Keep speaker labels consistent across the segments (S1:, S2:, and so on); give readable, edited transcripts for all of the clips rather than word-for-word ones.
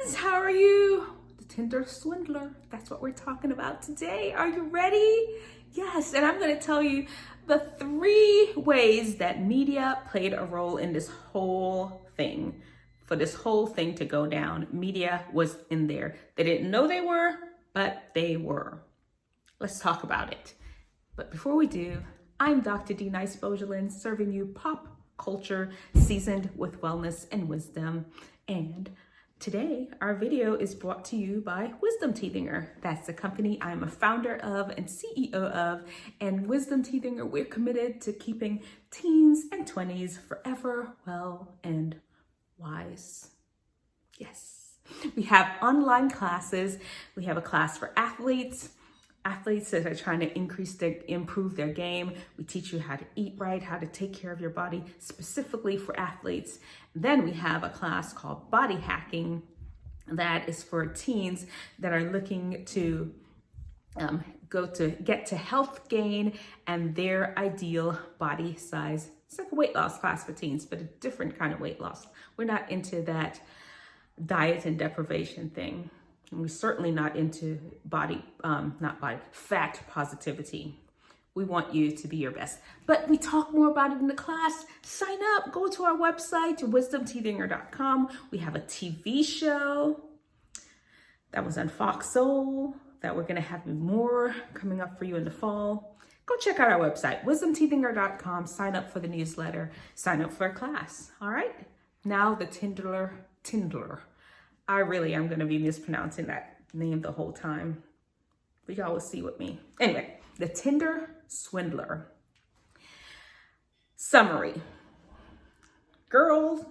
S1: friends, how are you? The Tinder Swindler, that's what we're talking about today. Are you ready? Yes, and I'm going to tell you the 3 ways that media played a role in this whole thing. For this whole thing to go down, media was in there. They didn't know they were, but they were. Let's talk about it. But before we do, I'm Dr.D-Nice serving you pop culture seasoned with wellness and wisdom. And today, our video is brought to you by Wisdom Teethinger. That's the company I'm a founder of and CEO of. And Wisdom Teethinger, we're committed to keeping teens and 20s forever well and wise. Yes. We have online classes. We have a class for athletes that are trying to improve their game. We teach you how to eat right, how to take care of your body, specifically for athletes. Then we have a class called Body Hacking that is for teens that are looking to get to health gain and their ideal body size. It's like a weight loss class for teens, but a different kind of weight loss. We're not into that diet and deprivation thing. And we're certainly not into fat positivity. We want you to be your best. But we talk more about it in the class. Sign up, go to our website, wisdomteethinger.com. We have a TV show that was on Fox Soul that we're gonna have more coming up for you in the fall. Go check out our website, wisdomteethinger.com. Sign up for the newsletter, sign up for a class, all right? Now the Tindler. I really am going to be mispronouncing that name the whole time, but y'all will see with me. Anyway, the Tinder Swindler. Summary. Girls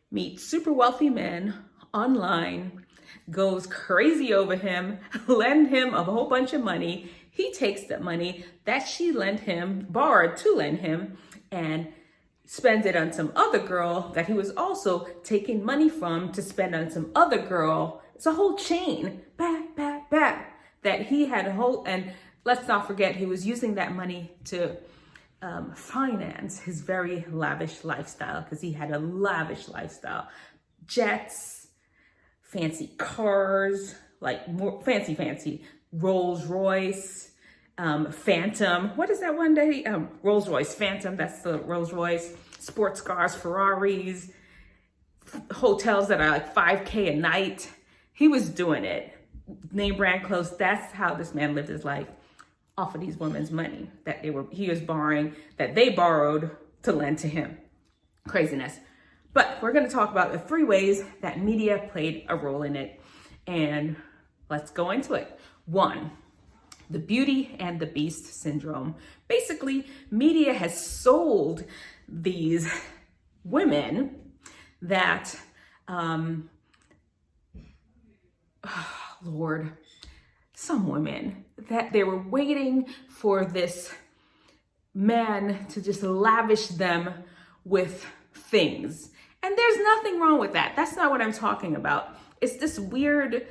S1: meet super wealthy men online, goes crazy over him, lend him a whole bunch of money. He takes the money that she borrowed to lend him, and spends it on some other girl that he was also taking money from to spend on some other girl. It's a whole chain, that he had and let's not forget, he was using that money to finance his very lavish lifestyle, because he had a lavish lifestyle. Jets, fancy cars, like more fancy, Rolls Royce, Phantom. What is that one day? Rolls Royce Phantom. That's the Rolls Royce. Sports cars, Ferraris, hotels that are like $5K a night. He was doing it. Name brand clothes. That's how this man lived his life, off of these women's money that he was borrowing, that they borrowed to lend to him. Craziness. But we're going to talk about the 3 ways that media played a role in it. And let's go into it. 1. The Beauty and the Beast syndrome. Basically, media has sold these women that, some women that they were waiting for this man to just lavish them with things. And there's nothing wrong with that. That's not what I'm talking about. It's this weird,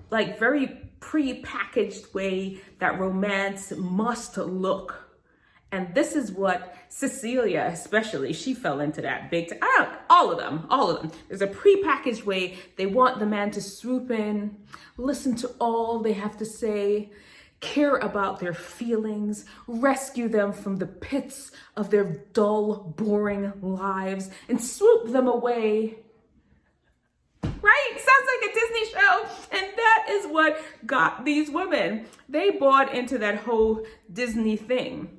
S1: like very pre-packaged way that romance must look. And this is what Cecilia, especially, she fell into that big time. All of them. There's a pre-packaged way. They want the man to swoop in, listen to all they have to say, care about their feelings, rescue them from the pits of their dull, boring lives, and swoop them away. Right? Sounds like a Disney show. And that is what got these women. They bought into that whole Disney thing.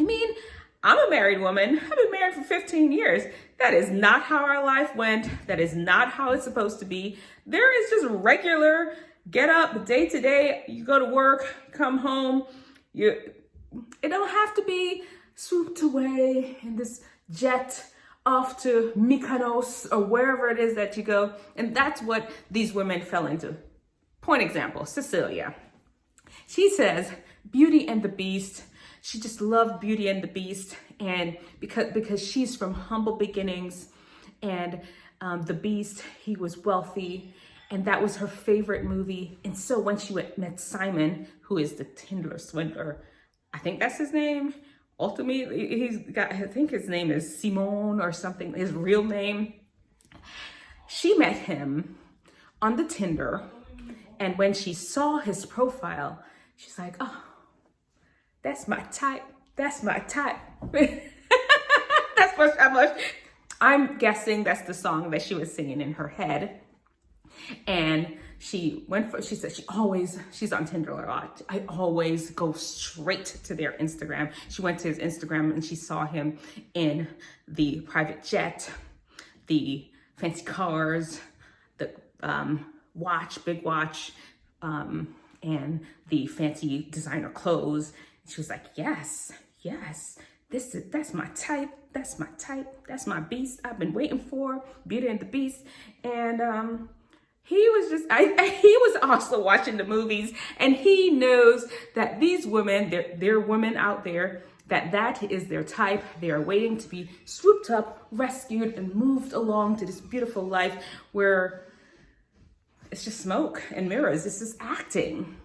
S1: I mean, I'm a married woman. I've been married for 15 years. That is not how our life went. That is not how it's supposed to be. There is just regular, get up day to day. You go to work, come home. It don't have to be swooped away in this jet off to Mykonos or wherever it is that you go. And that's what these women fell into. Point example, Cecilia. She says, Beauty and the Beast. She just loved Beauty and the Beast. And because she's from humble beginnings, and the Beast, he was wealthy, and that was her favorite movie. And so when she met Simon, who is the Tinder Swindler, I think that's his name. Ultimately, I think his name is Simone or something, his real name. She met him on the Tinder. And when she saw his profile, she's like, oh, that's my type. That's my type. That's what I'm guessing that's the song that she was singing in her head. And she said she's on Tinder a lot. I always go straight to their Instagram. She went to his Instagram and she saw him in the private jet, the fancy cars, the big watch, and the fancy designer clothes. She was like, yes, that's my type. That's my type. That's my beast. I've been waiting for Beauty and the Beast. And he was also watching the movies, and he knows that these women, there are women out there that is their type. They are waiting to be swooped up, rescued, and moved along to this beautiful life where it's just smoke and mirrors. This is acting.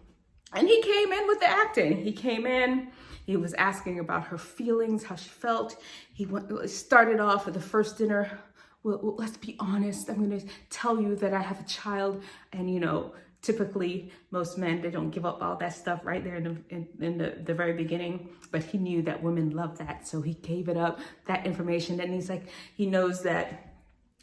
S1: And he came in with the acting. He came in, he was asking about her feelings, how she felt. He started off at the first dinner. Well, let's be honest. I'm going to tell you that I have a child. And, you know, typically most men, they don't give up all that stuff right there in the very beginning. But he knew that women love that. So he gave it up, that information. And he's like, he knows that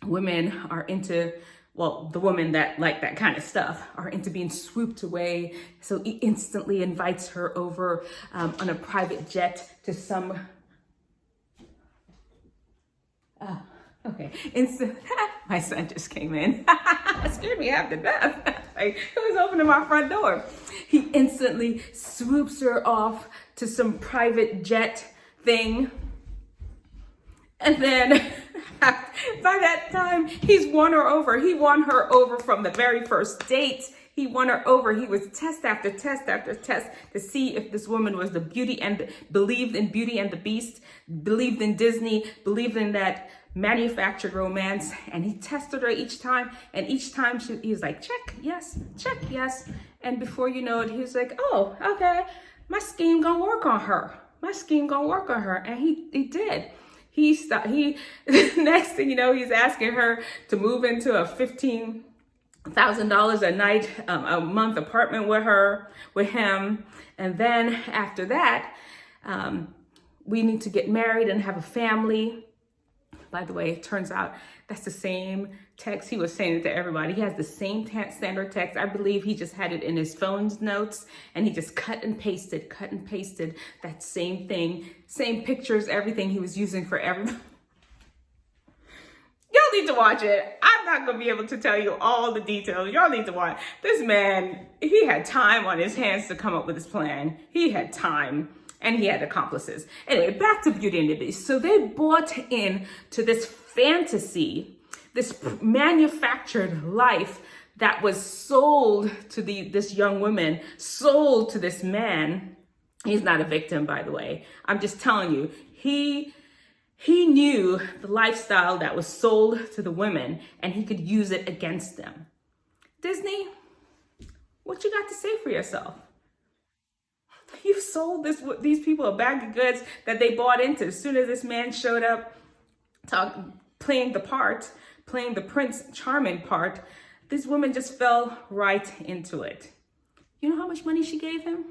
S1: women are into, well, the women that like that kind of stuff are into being swooped away. So he instantly invites her over on a private jet to some... Okay, my son just came in. It scared me half to death. Like, he was opening my front door. He instantly swoops her off to some private jet thing. And then by that time, he's won her over. He won her over from the very first date. He won her over. He was test after test after test to see if this woman was believed in Beauty and the Beast, believed in Disney, believed in that manufactured romance. And he tested her each time. And each time he was like, check, yes, check, yes. And before you know it, he was like, oh, okay, my scheme gonna work on her. My scheme gonna work on her. And he did. Next thing you know, he's asking her to move into a $15,000 a night, a month apartment with him. And then after that, we need to get married and have a family. By the way, it turns out that's the same text. He was saying it to everybody. He has the same standard text. I believe he just had it in his phone's notes and he just cut and pasted that same thing, same pictures, everything he was using for everybody. Y'all need to watch it. I'm not going to be able to tell you all the details. Y'all need to watch. This man, he had time on his hands to come up with his plan. He had time. And he had accomplices. Anyway, back to Beauty and the Beast. So they bought in to this fantasy, this manufactured life that was sold to this young woman, sold to this man. He's not a victim, by the way. I'm just telling you, he knew the lifestyle that was sold to the women, and he could use it against them. Disney, what you got to say for yourself? You sold these people a bag of goods that they bought into. As soon as this man showed up, playing the Prince Charming part, this woman just fell right into it. You know how much money she gave him?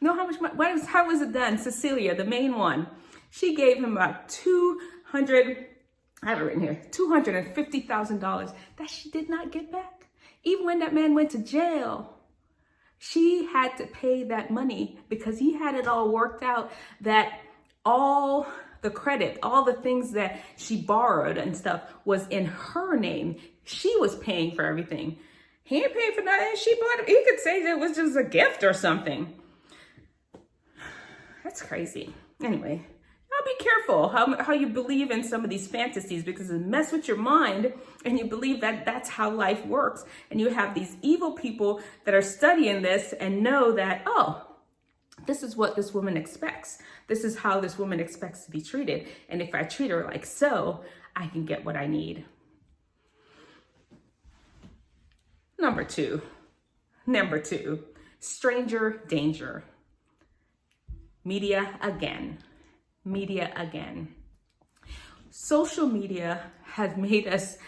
S1: You know how much money? How was it done? Cecilia, the main one, she gave him about $250,000 that she did not get back. Even when that man went to jail, she had to pay that money because he had it all worked out that all the credit, all the things that she borrowed and stuff was in her name. She was paying for everything. He ain't paying for nothing. She bought it. He could say that it was just a gift or something. That's crazy. Anyway, be careful how you believe in some of these fantasies, because it mess with your mind and you believe that that's how life works. And you have these evil people that are studying this and know that, oh, this is what this woman expects. This is how this woman expects to be treated. And if I treat her like so, I can get what I need. Number two, stranger danger. Media again. Social media has made us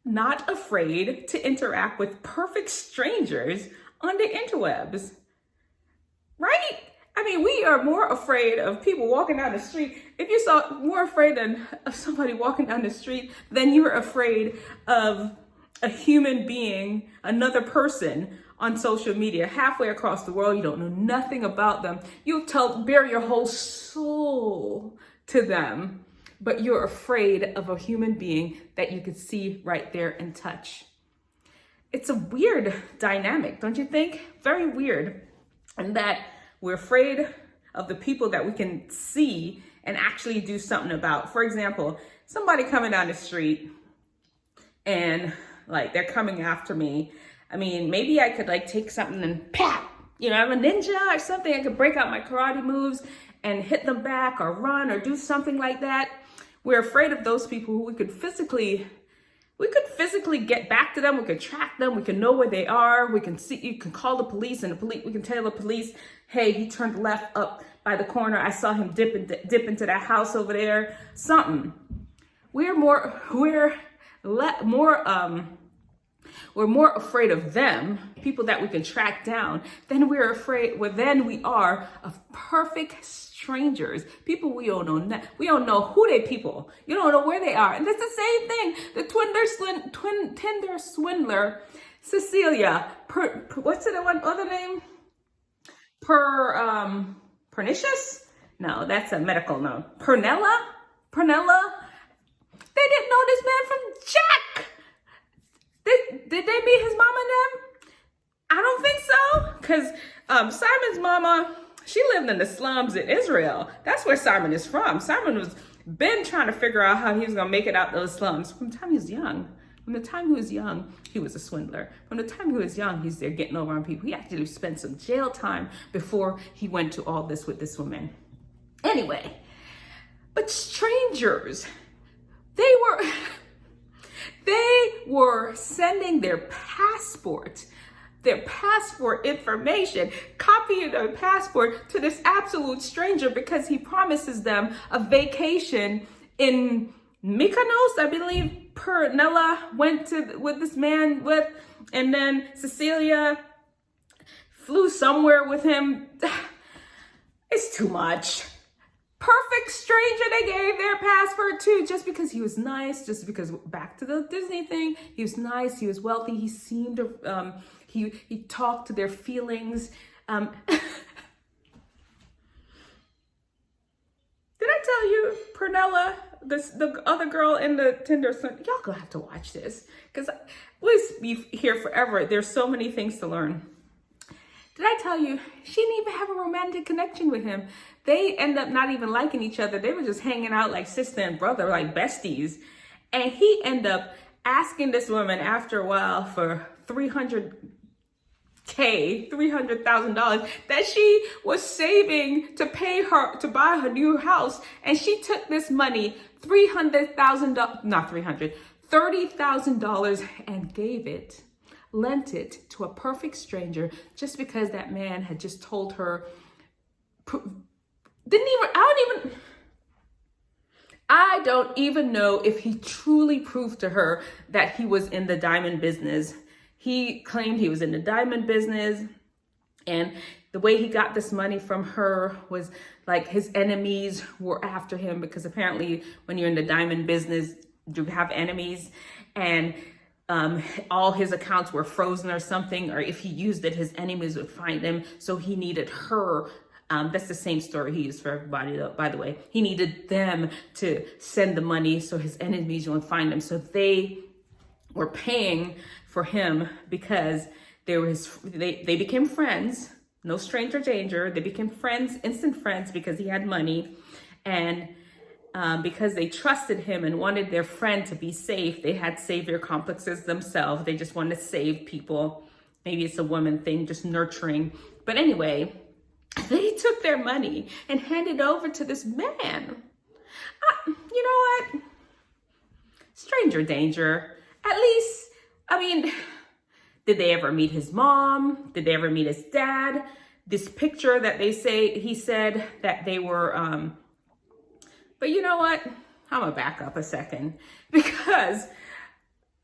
S1: not afraid to interact with perfect strangers on the interwebs, right? I mean, we are more afraid of people walking down the street. If you saw more afraid of somebody walking down the street than you were afraid of a human being, another person on social media, halfway across the world, you don't know nothing about them. You bare your whole soul to them, but you're afraid of a human being that you could see right there and touch. It's a weird dynamic, don't you think? Very weird. And that we're afraid of the people that we can see and actually do something about. For example, somebody coming down the street and like they're coming after me. I mean, maybe I could like take something and pat, I'm a ninja or something. I could break out my karate moves and hit them back or run or do something like that. We're afraid of those people who we could physically get back to them. We could track them. We can know where they are. We can see, you can call the police and we can tell the police, hey, he turned left up by the corner. I saw him dip into that house over there. Something. We're more afraid of them, people that we can track down, than we are of perfect strangers, people we don't know. We don't know who they people. You don't know where they are, and that's the same thing. The Tinder swindler, Cecilia. What's the one other name? Pernicious? No, that's a medical name. Pernella. They didn't know this man from Jack. Did they meet his mama and them? I don't think so, because Simon's mama, she lived in the slums in Israel. That's where Simon is from. Simon was been trying to figure out how he was gonna make it out those slums from the time he was young. From the time he was young, he was a swindler. From the time he was young, he's there getting over on people. He actually spent some jail time before he went to all this with this woman. Anyway, but strangers, they were sending their passport information, copying their passport to this absolute stranger because he promises them a vacation in Mykonos, I believe Pernilla went with this man with, and then Cecilia flew somewhere with him. It's too much. Perfect stranger they gave their passport to just because he was nice, just because, back to the Disney thing, he was nice, he was wealthy, he seemed, he talked to their feelings. Did I tell you, Pernilla, the other girl in the Tinder Swindler, y'all gonna have to watch this, because we'll be here forever. There's so many things to learn. Did I tell you, she didn't even have a romantic connection with him. They end up not even liking each other. They were just hanging out like sister and brother, like besties. And he ended up asking this woman after a while for $300,000 that she was saving to pay her to buy her new house. And she took this money, $30,000 and lent it to a perfect stranger just because that man had just told her, I don't even know if he truly proved to her that he was in the diamond business. He claimed he was in the diamond business, and the way he got this money from her was like his enemies were after him, because apparently when you're in the diamond business, you have enemies, and all his accounts were frozen or something, or if he used it, his enemies would find him. So he needed her. That's the same story he used for everybody, though, by the way. He needed them to send the money so his enemies won't find him. So they were paying for him because they became friends. No stranger danger. They became friends, instant friends, because he had money. And because they trusted him and wanted their friend to be safe, they had savior complexes themselves. They just wanted to save people. Maybe it's a woman thing, just nurturing. But anyway, they took their money and handed over to this man. You know what? Stranger danger. At least, I mean, did they ever meet his mom? Did they ever meet his dad? This picture that he said that they were, but you know what? I'm gonna back up a second, because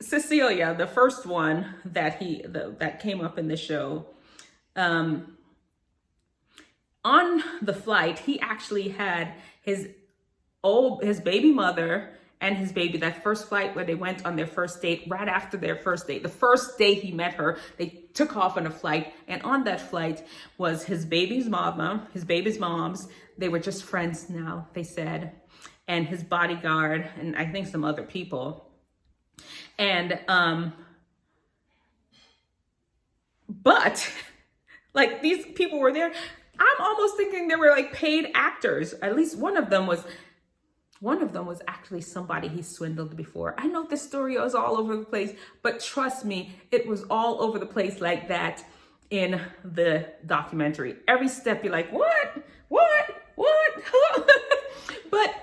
S1: Cecilia, the first one that came up in the show, um, on the flight, he actually had his baby mother and his baby, that first flight where they went on their first date, right after their first date. The first day he met her, they took off on a flight. And on that flight was his baby's moms. They were just friends now, they said. And his bodyguard, and I think some other people. And, but like these people were there. I'm almost thinking they were like paid actors. At least one of them was actually somebody he swindled before. I know this story was all over the place, but trust me, it was all over the place like that in the documentary. Every step you're like, what? But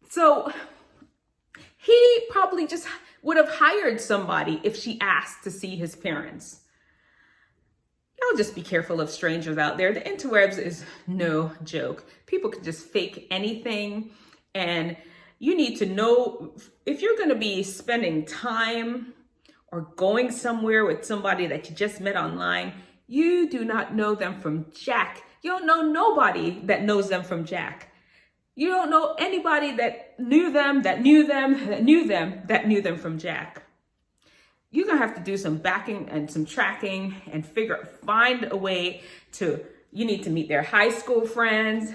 S1: so he probably just would have hired somebody if she asked to see his parents. Y'all just be careful of strangers out there. The interwebs is no joke. People can just fake anything. And you need to know if you're going to be spending time or going somewhere with somebody that you just met online, you do not know them from Jack. You don't know nobody that knows them from Jack. You don't know anybody that knew them, that knew them, that knew them, that knew them from Jack. You're gonna have to do some backing and some tracking and find a way you need to meet their high school friends.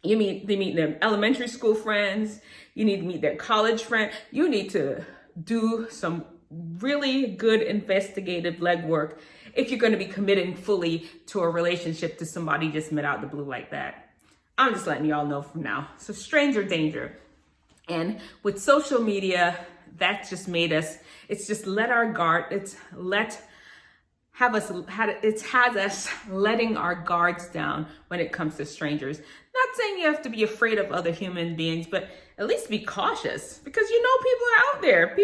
S1: You need to meet their elementary school friends. You need to meet their college friends. You need to do some really good investigative legwork if you're gonna be committing fully to a relationship to somebody you just met out the blue like that. I'm just letting y'all know from now. So stranger danger. And with social media, that just made us, it's just let our guard, it has us letting our guards down when it comes to strangers. Not saying you have to be afraid of other human beings, but at least be cautious because you know people are out there.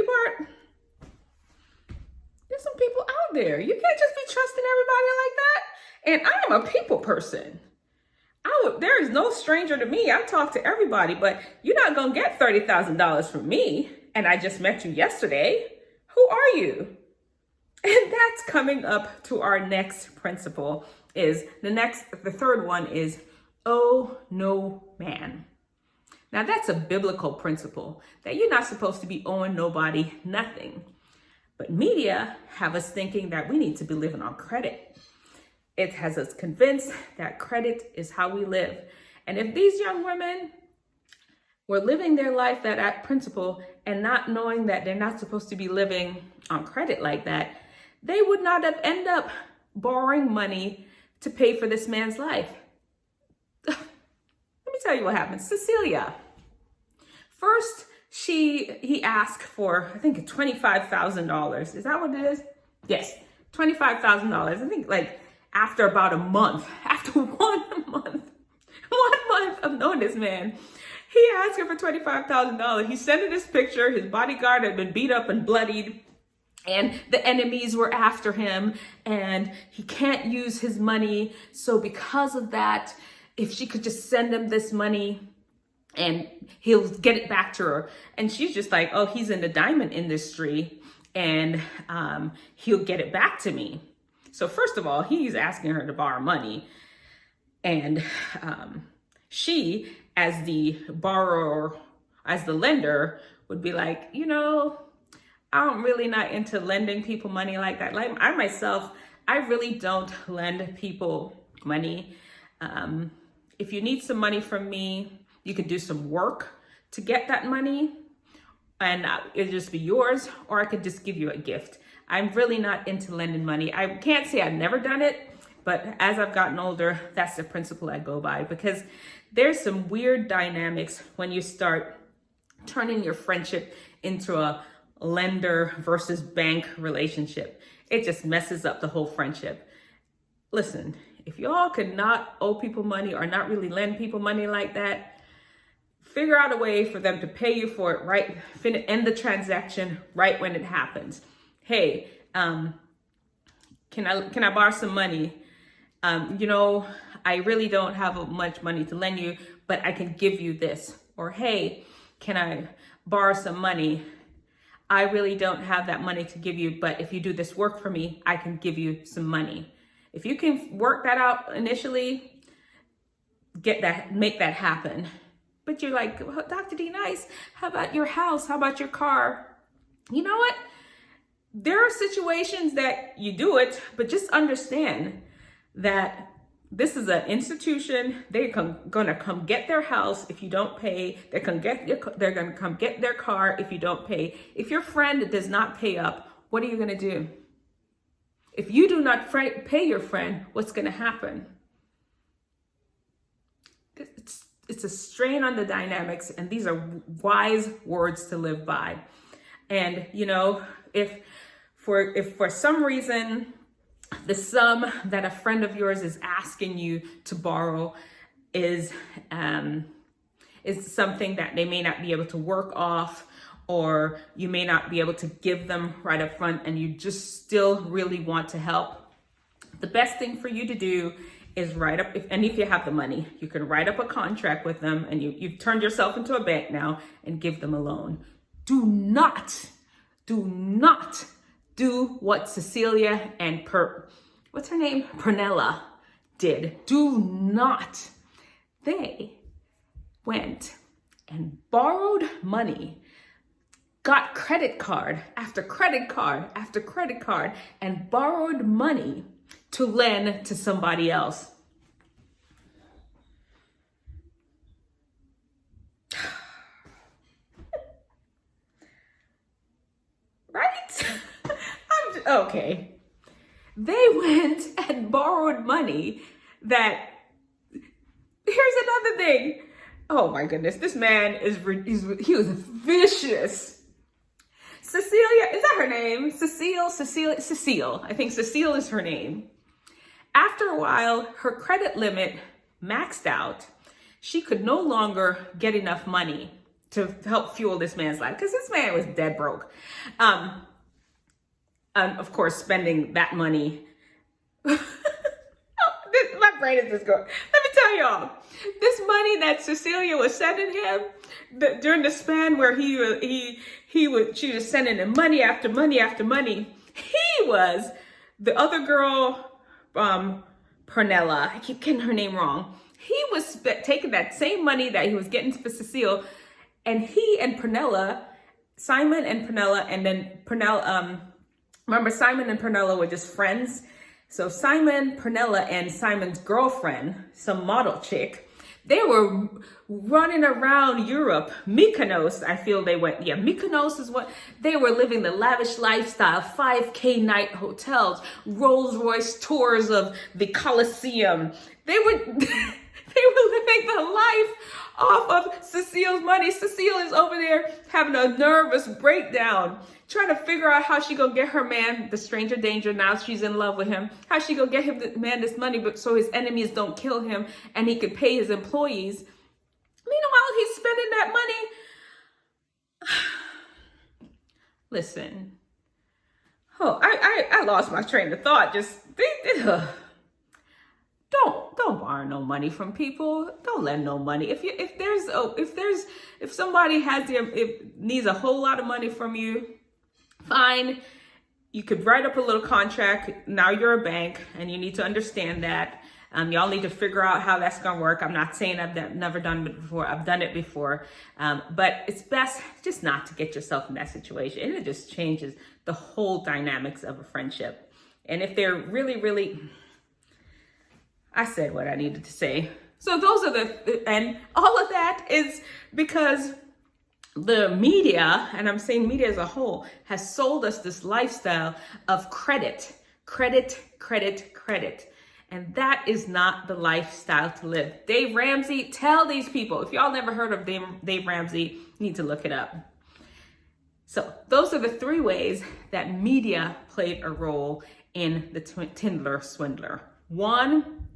S1: There's some people out there. You can't just be trusting everybody like that. And I am a people person. There is no stranger to me. I talk to everybody, but you're not going to get $30,000 from me. And I just met you yesterday. Who are you? And that's coming up to our next principle the third one is, oh no, man. Now that's a biblical principle that you're not supposed to be owing nobody nothing. But media have us thinking that we need to be living on credit. It has us convinced that credit is how we live. And if these young women were living their life that principle and not knowing that they're not supposed to be living on credit like that, they would not have ended up borrowing money to pay for this man's life. Let me tell you what happened. Cecilia, first he asked for, I think, $25,000. Is that what it is? Yes, $25,000. I think after about a month, after 1 month of knowing this man, he asked her for $25,000. He sent her this picture. His bodyguard had been beat up and bloodied, and the enemies were after him, and he can't use his money. So because of that, if she could just send him this money, and he'll get it back to her. And she's just like, oh, he's in the diamond industry, and he'll get it back to me. So first of all, he's asking her to borrow money. And she, as the borrower, as the lender, would be like, I'm really not into lending people money like that. Like I myself, I really don't lend people money. If you need some money from me, you could do some work to get that money and it'll just be yours, or I could just give you a gift. I'm really not into lending money. I can't say I've never done it, but as I've gotten older, that's the principle I go by, because there's some weird dynamics when you start turning your friendship into a lender versus bank relationship. It just messes up the whole friendship. Listen, if y'all could not owe people money or not really lend people money like that, figure out a way for them to pay you for it, right? End the transaction right when it happens. Hey, can I borrow some money? I really don't have much money to lend you, but I can give you this. Or hey, can I borrow some money? I really don't have that money to give you, but if you do this work for me, I can give you some money. If you can work that out initially, make that happen. But you're like, well, Dr. D-Nice, how about your house? How about your car? You know what? There are situations that you do it, but just understand that this is an institution. They're gonna come get their house if you don't pay. They're gonna come get their car if you don't pay. If your friend does not pay up, what are you gonna do? If you do not pay your friend, what's gonna happen? It's a strain on the dynamics, and these are wise words to live by. And you know, if for some reason the sum that a friend of yours is asking you to borrow is something that they may not be able to work off, or you may not be able to give them right up front, and you just still really want to help, the best thing for you to do is write up, if you have the money, you can write up a contract with them, and you've turned yourself into a bank now, and give them a loan. Do not do what Cecilia and what's her name? Pernella did. Do not. They went and borrowed money, got credit card after credit card after credit card, and borrowed money to lend to somebody else. Right? Okay. They went and borrowed money that, here's another thing. Oh my goodness, this man he was vicious. Cecilia, is that her name? Cecile. I think Cecile is her name. After a while, her credit limit maxed out. She could no longer get enough money to help fuel this man's life, because this man was dead broke. And of course, spending that money. My brain is just going. Let me tell y'all, this money that Cecilia was sending him during the span where she was sending him money after money after money. The other girl, Pernella, I keep getting her name wrong. He was taking that same money that he was getting for Cecile, and he and Pernella, Simon and Pernella, and then Pernella, remember Simon and Pernella were just friends. So Simon, Pernella, and Simon's girlfriend, some model chick, they were running around Europe. Mykonos, I feel they went. Yeah, Mykonos is what they were living, the lavish lifestyle, 5K night hotels, Rolls Royce tours of the Colosseum. They were living the life off of Cecile's money. Cecile is over there having a nervous breakdown, trying to figure out how she gonna get her man, the stranger danger, now she's in love with him, how she gonna get him, the man, this money, but so his enemies don't kill him and he can pay his employees. Meanwhile, he's spending that money. Listen. Oh, I lost my train of thought. Don't borrow no money from people. Don't lend no money. If somebody needs a whole lot of money from you, fine. You could write up a little contract. Now you're a bank, and you need to understand that. Y'all need to figure out how that's gonna work. I'm not saying I've never done it before. I've done it before, but it's best just not to get yourself in that situation. And it just changes the whole dynamics of a friendship. And if they're really, I said what I needed to say. So those are and all of that is because the media, and I'm saying media as a whole, has sold us this lifestyle of credit. And that is not the lifestyle to live. Dave Ramsey, tell these people, if y'all never heard of Dave Ramsey, you need to look it up. So those are the 3 ways that media played a role in the Tinder Swindler. 1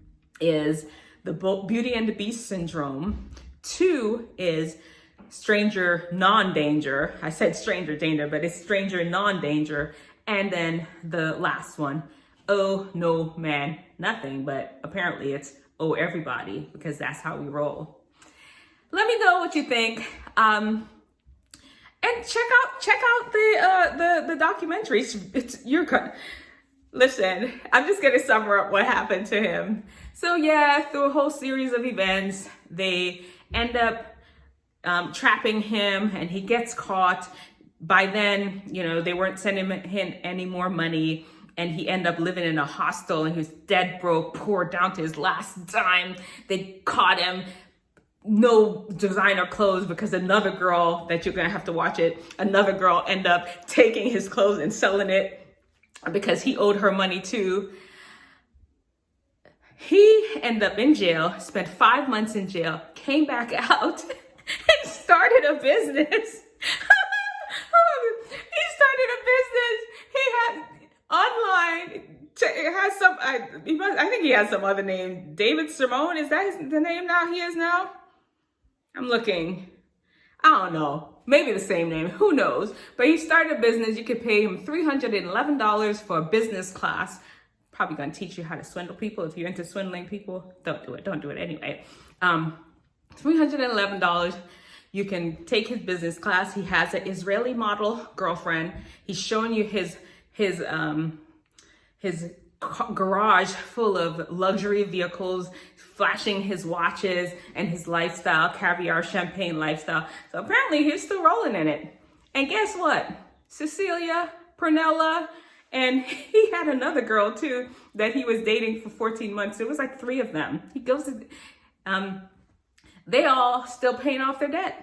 S1: is the Beauty and the Beast syndrome. 2 is stranger non-danger. I said stranger danger, but it's stranger non-danger. And then the last one, oh no man, nothing, but apparently it's oh everybody, because that's how we roll. Let me know what you think. And And check out the documentaries. Listen, I'm just gonna sum up what happened to him. So yeah, through a whole series of events, they end up trapping him, and he gets caught. By then, they weren't sending him any more money, and he ended up living in a hostel, and he was dead broke, poor, down to his last dime. They caught him. No designer clothes, because another girl, that you're gonna have to watch it, another girl ended up taking his clothes and selling it because he owed her money too. He ended up in jail, spent 5 months in jail, came back out and started a business. He started a business. He had online. It has some. I think he has some other name. David Simone. Is that the name now? He is now. I'm looking. I don't know. Maybe the same name. Who knows? But he started a business. You could pay him $311 for a business class. Probably gonna teach you how to swindle people. If you're into swindling people, don't do it. Don't do it anyway. $311. You can take his business class. He has an Israeli model girlfriend. He's showing you his garage full of luxury vehicles, flashing his watches and his lifestyle, caviar, champagne lifestyle. So apparently he's still rolling in it. And guess what? Cecilia, Pernella, and he had another girl too that he was dating for 14 months. It was like 3 of them. He goes to, they all still paying off their debt.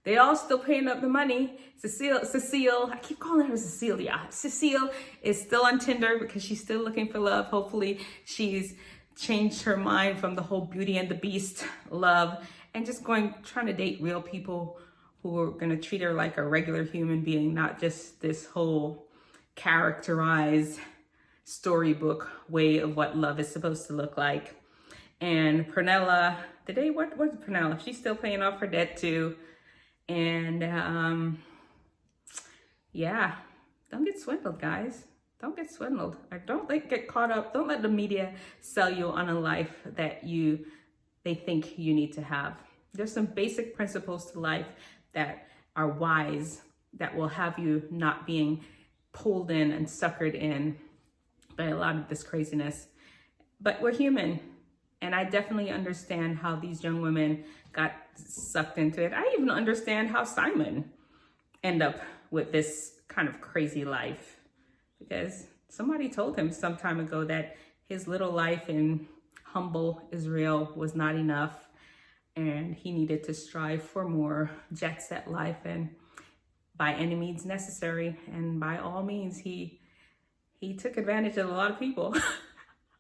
S1: They all still paying up the money. Cecile, I keep calling her Cecilia. Cecile is still on Tinder because she's still looking for love. Hopefully she's changed her mind from the whole Beauty and the Beast love and just trying to date real people who are going to treat her like a regular human being, not just this whole characterized storybook way of what love is supposed to look like. And Pernella, what's Pernella? She's still paying off her debt too. And yeah, don't get swindled, guys. Don't get swindled. Don't get caught up. Don't let the media sell you on a life that they think you need to have. There's some basic principles to life that are wise, that will have you not being pulled in and suckered in by a lot of this craziness. But we're human. And I definitely understand how these young women got sucked into it. I even understand how Simon ended up with this kind of crazy life, because somebody told him some time ago that his little life in humble Israel was not enough, and he needed to strive for more jet set life, and by any means necessary. And by all means, he took advantage of a lot of people.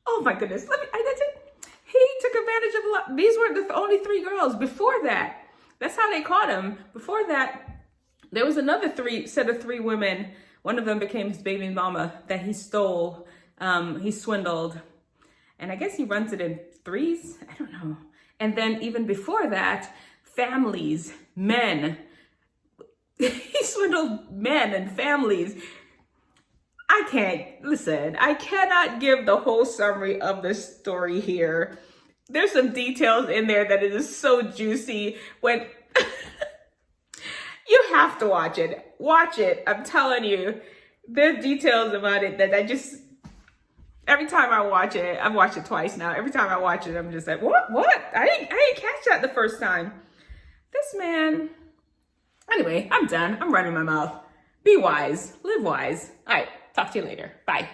S1: Oh my goodness, he took advantage of a lot. These were the only 3 girls. Before that, that's how they caught him. Before that, there was another set of 3 women. One of them became his baby mama that he stole. He swindled. And I guess he runs it in 3s. I don't know. And then even before that, families, men. He swindled men and families. I cannot give the whole summary of this story here. There's some details in there that it is so juicy. When you have to watch it. Watch it. I'm telling you, there are details about it that every time I watch it, I've watched it twice now. Every time I watch it, I'm just like, what? I didn't catch that the first time. This man. Anyway, I'm done. I'm running my mouth. Be wise. Live wise. All right. Talk to you later. Bye.